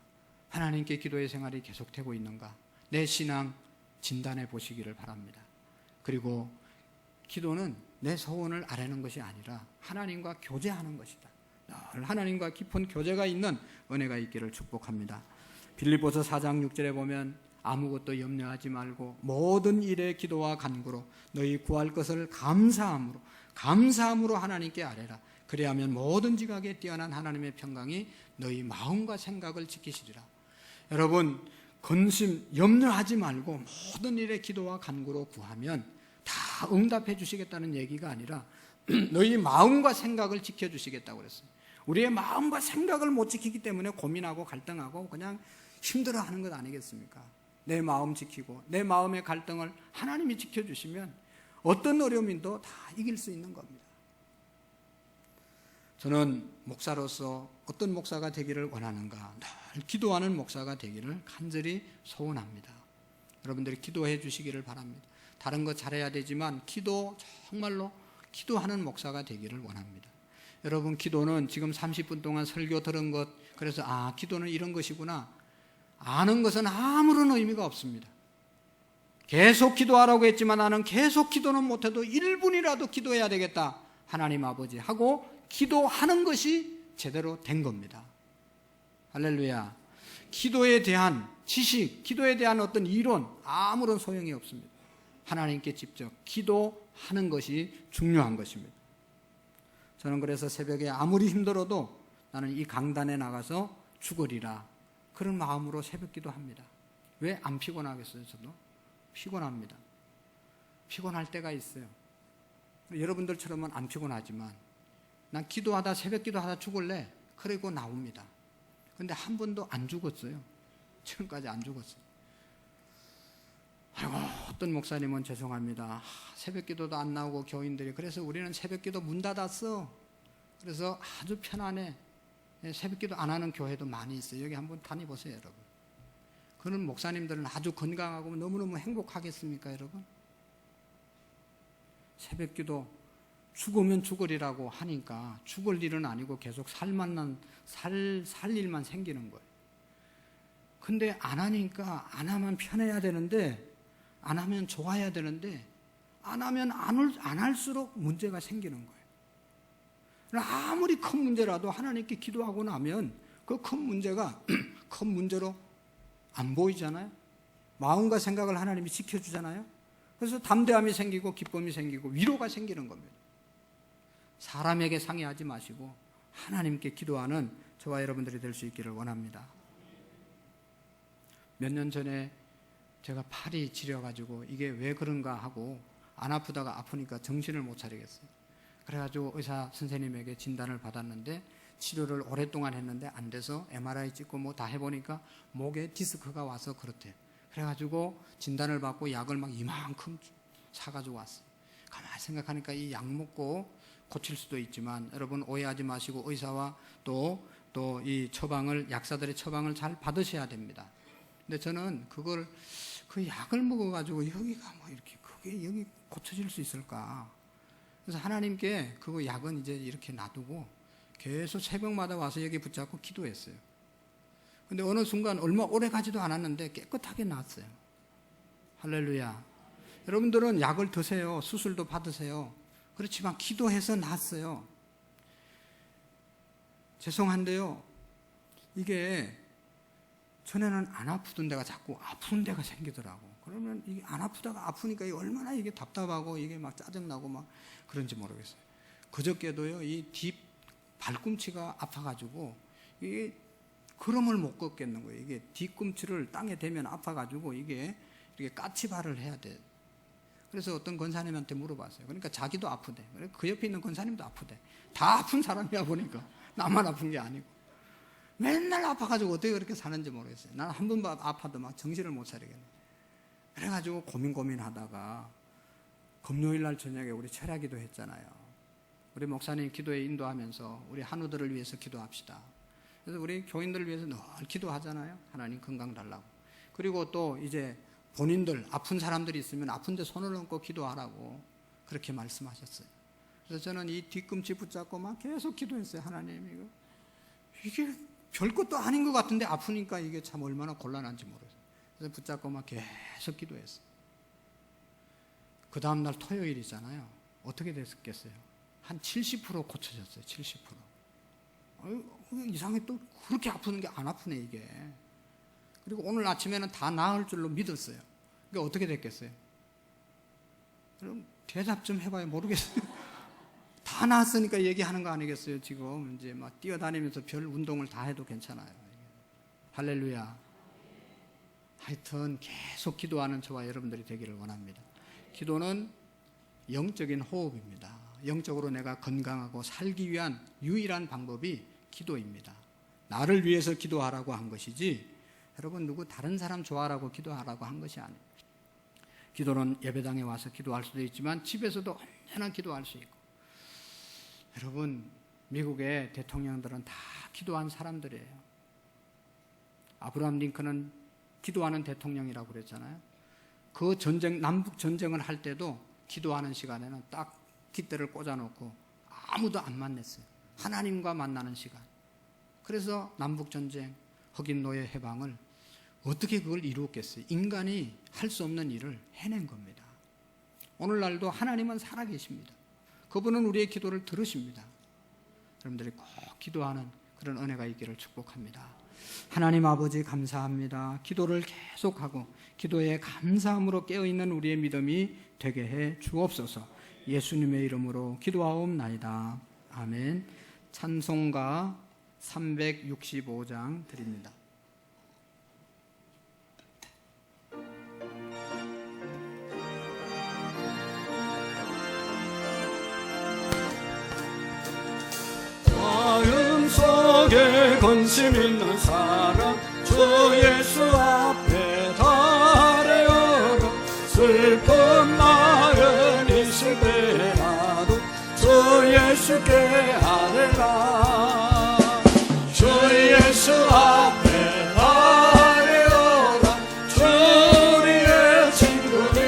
하나님께 기도의 생활이 계속되고 있는가? 내 신앙 진단해 보시기를 바랍니다. 그리고 기도는 내 소원을 아뢰는 것이 아니라 하나님과 교제하는 것이다. 늘 하나님과 깊은 교제가 있는 은혜가 있기를 축복합니다. 빌립보서 4장 6절에 보면 아무것도 염려하지 말고 모든 일에 기도와 간구로 너희 구할 것을 감사함으로 하나님께 아뢰라. 그리하면 모든 지각에 뛰어난 하나님의 평강이 너희 마음과 생각을 지키시리라. 여러분, 근심 염려하지 말고 모든 일에 기도와 간구로 구하면 다 응답해 주시겠다는 얘기가 아니라 너희 마음과 생각을 지켜주시겠다고 그랬어요. 우리의 마음과 생각을 못 지키기 때문에 고민하고 갈등하고 그냥 힘들어하는 것 아니겠습니까? 내 마음 지키고 내 마음의 갈등을 하나님이 지켜주시면 어떤 어려움도 다 이길 수 있는 겁니다. 저는 목사로서 어떤 목사가 되기를 원하는가, 늘 기도하는 목사가 되기를 간절히 소원합니다. 여러분들이 기도해 주시기를 바랍니다. 다른 거 잘해야 되지만 기도, 정말로 기도하는 목사가 되기를 원합니다. 여러분, 기도는 지금 30분 동안 설교 들은 것, 그래서 기도는 이런 것이구나 아는 것은 아무런 의미가 없습니다. 계속 기도하라고 했지만 나는 계속 기도는 못해도 1분이라도 기도해야 되겠다, 하나님 아버지 하고 기도하는 것이 제대로 된 겁니다. 할렐루야. 기도에 대한 지식, 기도에 대한 어떤 이론 아무런 소용이 없습니다. 하나님께 직접 기도하는 것이 중요한 것입니다. 저는 그래서 새벽에 아무리 힘들어도 나는 이 강단에 나가서 죽으리라 그런 마음으로 새벽 기도합니다. 왜 안 피곤하겠어요? 저도 피곤합니다. 피곤할 때가 있어요. 여러분들처럼은 안 피곤하지만 난 기도하다 새벽 기도하다 죽을래 그리고 나옵니다. 근데 한 번도 안 죽었어요. 지금까지 안 죽었어요. 아이고, 어떤 목사님은 죄송합니다. 새벽 기도도 안 나오고 교인들이 그래서 우리는 새벽 기도 문 닫았어. 그래서 아주 편안해. 새벽 기도 안 하는 교회도 많이 있어요. 여기 한번 다녀보세요, 여러분. 그런 목사님들은 아주 건강하고 너무너무 행복하겠습니까, 여러분? 새벽 기도 죽으면 죽으리라고 하니까 죽을 일은 아니고 계속 살 일만 생기는 거예요. 근데 안 하니까 안 하면 편해야 되는데 안 하면 좋아야 되는데 안 하면 안 할수록 문제가 생기는 거예요. 아무리 큰 문제라도 하나님께 기도하고 나면 그 큰 문제가 큰 문제로 안 보이잖아요. 마음과 생각을 하나님이 지켜주잖아요. 그래서 담대함이 생기고 기쁨이 생기고 위로가 생기는 겁니다. 사람에게 상의하지 마시고 하나님께 기도하는 저와 여러분들이 될 수 있기를 원합니다. 몇 년 전에 제가 팔이 지려가지고 이게 왜 그런가 하고 안 아프다가 아프니까 정신을 못 차리겠어요. 그래가지고 의사 선생님에게 진단을 받았는데 치료를 오랫동안 했는데 안 돼서 MRI 찍고 뭐 다 해보니까 목에 디스크가 와서 그렇대요. 그래가지고 진단을 받고 약을 막 이만큼 사가지고 왔어요. 가만히 생각하니까 이 약 먹고 고칠 수도 있지만 여러분 오해하지 마시고 의사와 또 이 처방을 약사들의 처방을 잘 받으셔야 됩니다. 근데 저는 그 약을 먹어가지고 여기가 뭐 이렇게 그게 여기 고쳐질 수 있을까? 그래서 하나님께 그 약은 이제 이렇게 놔두고 계속 새벽마다 와서 여기 붙잡고 기도했어요. 근데 어느 순간 얼마 오래 가지도 않았는데 깨끗하게 나았어요. 할렐루야. 여러분들은 약을 드세요. 수술도 받으세요. 그렇지만 기도해서 나았어요. 죄송한데요. 이게 전에는 안 아프던 데가 자꾸 아픈 데가 생기더라고. 그러면 이게 안 아프다가 아프니까 이게 얼마나 이게 답답하고 이게 막 짜증나고 막 그런지 모르겠어요. 그저께도요, 이 뒷 발꿈치가 아파가지고 이게 걸음을 못 걷겠는 거예요. 이게 뒤꿈치를 땅에 대면 아파가지고 이게 이렇게 까치발을 해야 돼. 그래서 어떤 권사님한테 물어봤어요. 그러니까 자기도 아프대. 그 옆에 있는 권사님도 아프대. 다 아픈 사람이야 보니까 나만 아픈 게 아니고. 맨날 아파가지고 어떻게 그렇게 사는지 모르겠어요. 나는 한 번 아파도 막 정신을 못 차리겠네. 그래가지고 고민하다가 금요일 날 저녁에 우리 철야기도 했잖아요. 우리 목사님 기도에 인도하면서 우리 한우들을 위해서 기도합시다. 그래서 우리 교인들을 위해서 늘 기도하잖아요. 하나님 건강 달라고. 그리고 또 이제 본인들 아픈 사람들이 있으면 아픈데 손을 얹고 기도하라고 그렇게 말씀하셨어요. 그래서 저는 이 뒤꿈치 붙잡고 막 계속 기도했어요. 하나님 이게 별것도 아닌 것 같은데 아프니까 이게 참 얼마나 곤란한지 모르겠어요. 그래서 붙잡고 막 계속 기도했어요. 그 다음날 토요일이잖아요. 어떻게 됐겠어요? 한 70% 고쳐졌어요. 70%. 이상하게 또 그렇게 아프는 게 안 아프네 이게. 그리고 오늘 아침에는 다 나을 줄로 믿었어요. 그러니까 어떻게 됐겠어요? 그럼 대답 좀 해봐요. 모르겠어요. 다 나았으니까 얘기하는 거 아니겠어요? 지금 이제 막 뛰어다니면서 별 운동을 다 해도 괜찮아요. 할렐루야. 하여튼 계속 기도하는 저와 여러분들이 되기를 원합니다. 기도는 영적인 호흡입니다. 영적으로 내가 건강하고 살기 위한 유일한 방법이 기도입니다. 나를 위해서 기도하라고 한 것이지 여러분 누구 다른 사람 좋아하라고 기도하라고 한 것이 아니에요. 기도는 예배당에 와서 기도할 수도 있지만 집에서도 언제나 기도할 수 있고. 여러분 미국의 대통령들은 다 기도한 사람들이에요. 아브라함 링컨은 기도하는 대통령이라고 그랬잖아요. 그 전쟁, 남북 전쟁을 할 때도 기도하는 시간에는 딱 깃대를 꽂아놓고 아무도 안 만났어요. 하나님과 만나는 시간. 그래서 남북 전쟁, 흑인 노예 해방을 어떻게 그걸 이루었겠어요? 인간이 할 수 없는 일을 해낸 겁니다. 오늘날도 하나님은 살아계십니다. 그분은 우리의 기도를 들으십니다. 여러분들이 꼭 기도하는 그런 은혜가 있기를 축복합니다. 하나님 아버지 감사합니다. 기도를 계속하고 기도에 감사함으로 깨어있는 우리의 믿음이 되게 해 주옵소서. 예수님의 이름으로 기도하옵나이다. 아멘. 찬송가 365장 드립니다. 마음속에 관심 있는 사람 주 예수 앞에 달려가 슬픈 마음 있을 때라도 주 예수께 아뢰라 주 예수 앞에 달려가 주 우리의 친구니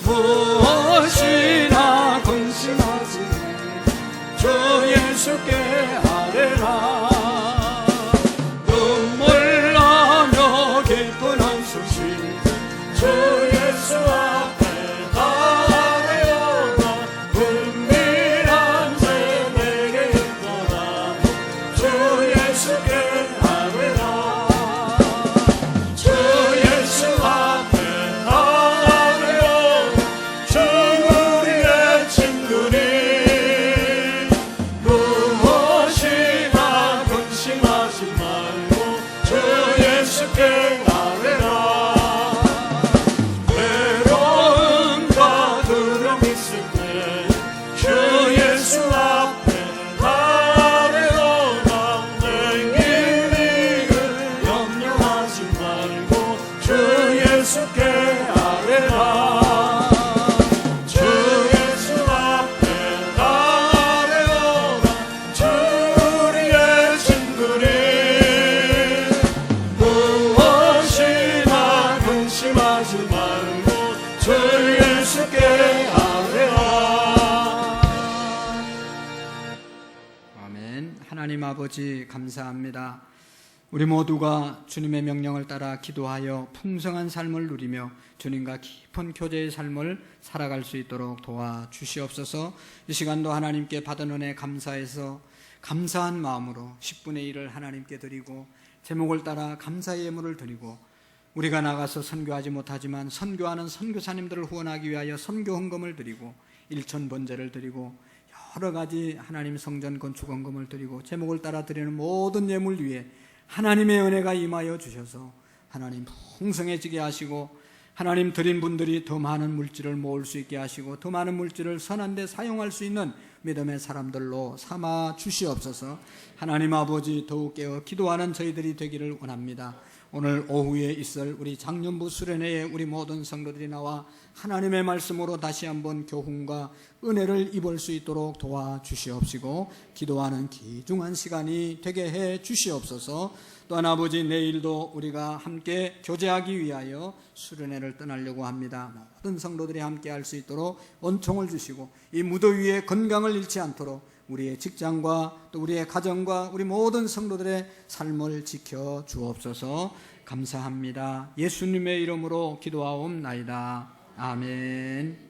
무엇이나 근심하지 주 예수께 아뢰라 눈물 나며 기쁜 한숨 쉬고 주 예수 앞에 달려가 은밀한 새 내게 있더라도 주 예수께 아뢰라 주 예수 앞에 달려가 주 우리의 친구니 무엇이나 근심하지 말고 주 예수께 아뢰라 외로움과 두려움 있을 때 주 예수 앞에 달려가 내 길을 염려하지 말고 주 예수께 아뢰라 주 예수 앞에 달려가 주 우리의 친구니 무엇이나 근심하지 말고 주 예수께 아뢰라 아멘. 하나님 아버지 감사합니다. 우리 모두가 주님의 명령을 따라 기도하여 풍성한 삶을 누리며 주님과 깊은 교제의 삶을 살아갈 수 있도록 도와주시옵소서. 이 시간도 하나님께 받은 은혜 감사해서 감사한 마음으로 10분의 1을 하나님께 드리고 제목을 따라 감사의 예물을 드리고 우리가 나가서 선교하지 못하지만 선교하는 선교사님들을 후원하기 위하여 선교 헌금을 드리고 일천 번제를 드리고 여러 가지 하나님 성전 건축 헌금을 드리고 제목을 따라 드리는 모든 예물 위에 하나님의 은혜가 임하여 주셔서 하나님 풍성해지게 하시고 하나님 드린 분들이 더 많은 물질을 모을 수 있게 하시고 더 많은 물질을 선한 데 사용할 수 있는 믿음의 사람들로 삼아 주시옵소서. 하나님 아버지 더욱 깨어 기도하는 저희들이 되기를 원합니다. 오늘 오후에 있을 우리 장년부 수련회에 우리 모든 성도들이 나와 하나님의 말씀으로 다시 한번 교훈과 은혜를 입을 수 있도록 도와주시옵시고 기도하는 귀중한 시간이 되게 해 주시옵소서. 또한 아버지 내일도 우리가 함께 교제하기 위하여 수련회를 떠나려고 합니다. 모든 성도들이 함께 할 수 있도록 은총을 주시고 이 무더위에 건강을 잃지 않도록 우리의 직장과 또 우리의 가정과 우리 모든 성도들의 삶을 지켜 주옵소서. 감사합니다. 예수님의 이름으로 기도하옵나이다. 아멘.